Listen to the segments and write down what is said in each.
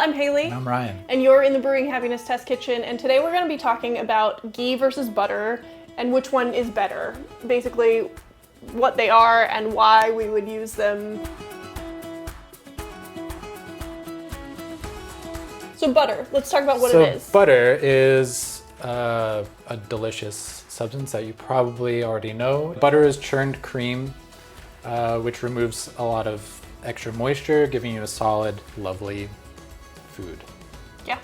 I'm Haley. And I'm Ryan. And you're in the Brewing Happiness Test Kitchen. And today we're going to be talking about ghee versus butter and which one is better. Basically, what they are and why we would use them. So butter, let's talk about what it is. Butter is a delicious substance that you probably already know. Butter is churned cream, which removes a lot of extra moisture, giving you a solid, lovely food. Yeah.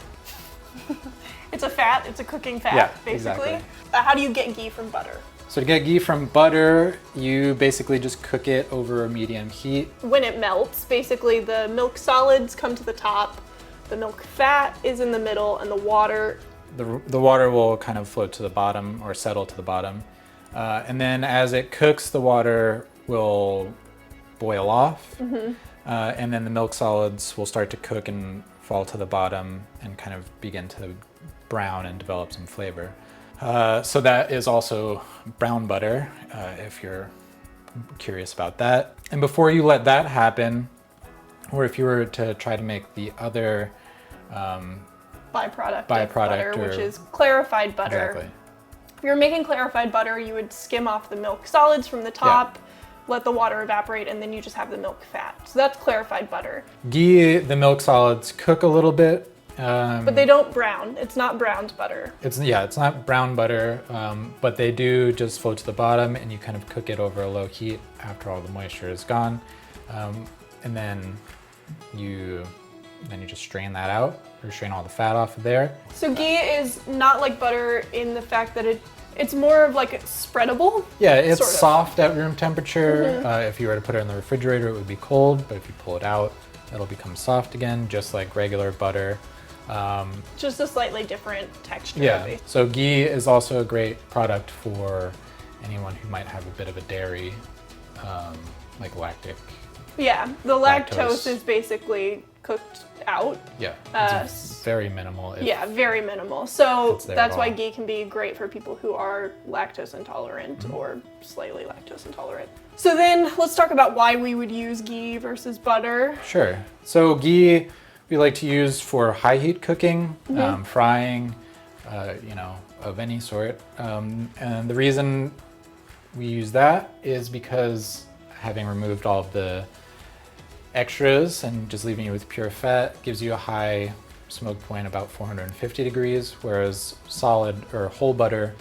It's a fat, it's a cooking fat, basically. Exactly. How do you get ghee from butter? So to get ghee from butter, you basically just cook it over a medium heat. When it melts, basically the milk solids come to the top, the milk fat is in the middle, and the water... The water will kind of float to the bottom or settle to the bottom. And then as it cooks, the water will boil off. Mm-hmm. And then the milk solids will start to cook and fall to the bottom and kind of begin to brown and develop some flavor. So that is also brown butter, if you're curious about that. And before you let that happen, or if you were to try to make the other byproduct of butter, which is clarified butter. Exactly. If you're making clarified butter, you would skim off the milk solids from the top, let the water evaporate, and then you just have the milk fat. So that's clarified butter. Ghee, the milk solids cook a little bit. But they don't brown. It's not browned butter. It's not brown butter, but they do just float to the bottom, and you kind of cook it over a low heat after all the moisture is gone. And then you just strain that out, or strain all the fat off of there. So ghee is not like butter in the fact that it's more of like it's spreadable. Yeah, it's sort of soft at room temperature. Mm-hmm. If you were to put it in the refrigerator, it would be cold, but if you pull it out, it'll become soft again, just like regular butter. Just a slightly different texture. Yeah, so ghee is also a great product for anyone who might have a bit of a dairy, like lactic. Yeah, the lactose is basically cooked out. Yeah, it's very minimal. Yeah, very minimal. So that's why all. ghee can be great for people who are lactose intolerant or slightly lactose intolerant. So then let's talk about why we would use ghee versus butter. Sure. So ghee we like to use for high heat cooking, frying, of any sort. And the reason we use that is because having removed all of the extras and just leaving you with pure fat gives you a high smoke point, about 450 degrees, whereas solid or whole butter,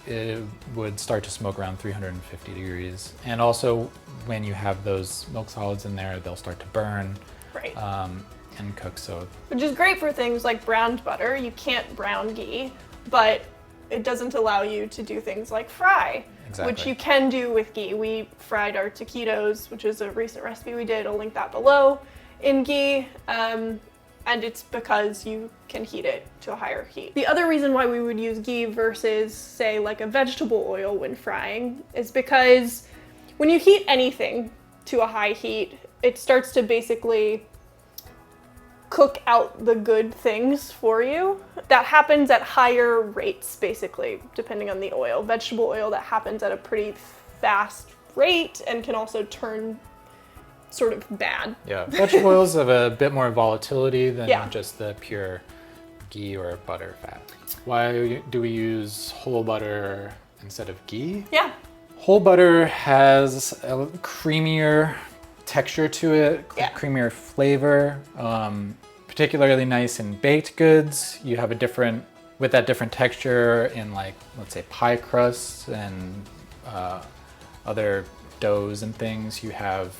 it would start to smoke around 350 degrees. And also when you have those milk solids in there, they'll start to burn. Right. And cook. Which is great for things like browned butter. You can't brown ghee, but it doesn't allow you to do things like fry, which you can do with ghee. We fried our taquitos, which is a recent recipe we did. I'll link that below, in ghee. And it's because you can heat it to a higher heat. The other reason why we would use ghee versus, say, like a vegetable oil when frying is because when you heat anything to a high heat, it starts to basically cook out the good things for you. That happens at higher rates, basically, depending on the oil. Vegetable oil, that happens at a pretty fast rate and can also turn sort of bad. Yeah, vegetable oils have a bit more volatility than just the pure ghee or butter fat. Why do we use whole butter instead of ghee? Yeah. Whole butter has a creamier texture to it, creamier flavor, particularly nice in baked goods. You have with that different texture in, like, let's say pie crusts and other doughs and things. You have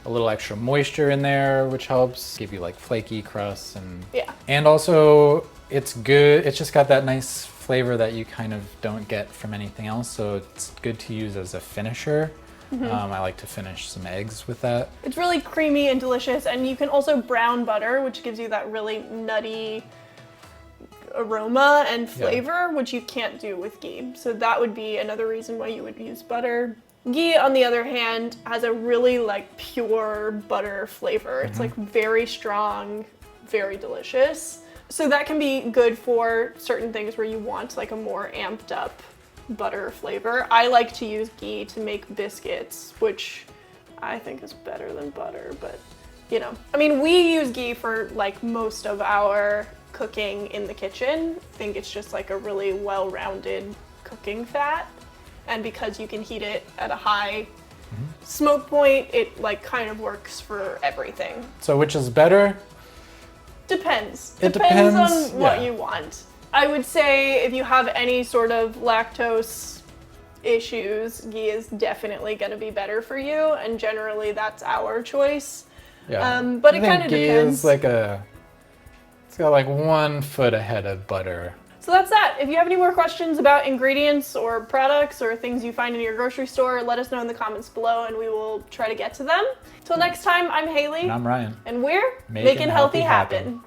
a little extra moisture in there, which helps give you like flaky crusts and also it's good. It's just got that nice flavor that you kind of don't get from anything else. So it's good to use as a finisher. I like to finish some eggs with that. It's really creamy and delicious, and you can also brown butter, which gives you that really nutty aroma and flavor, which you can't do with ghee. So that would be another reason why you would use butter. Ghee, on the other hand, has a really like pure butter flavor. It's like very strong, very delicious. So that can be good for certain things where you want like a more amped up butter flavor. I like to use ghee to make biscuits, which I think is better than butter, but you know, I mean, we use ghee for like most of our cooking in the kitchen. I think it's just like a really well-rounded cooking fat. And because you can heat it at a high smoke point, it like kind of works for everything. So which is better? Depends. It Depends depends on what you want. I would say if you have any sort of lactose issues, ghee is definitely going to be better for you, and generally that's our choice. Yeah. But it kind of ghee depends. Is like it's got like 1 foot ahead of butter. So that's that. If you have any more questions about ingredients or products or things you find in your grocery store, let us know in the comments below and we will try to get to them. Till next time, I'm Haley. And I'm Ryan. And we're making healthy happen.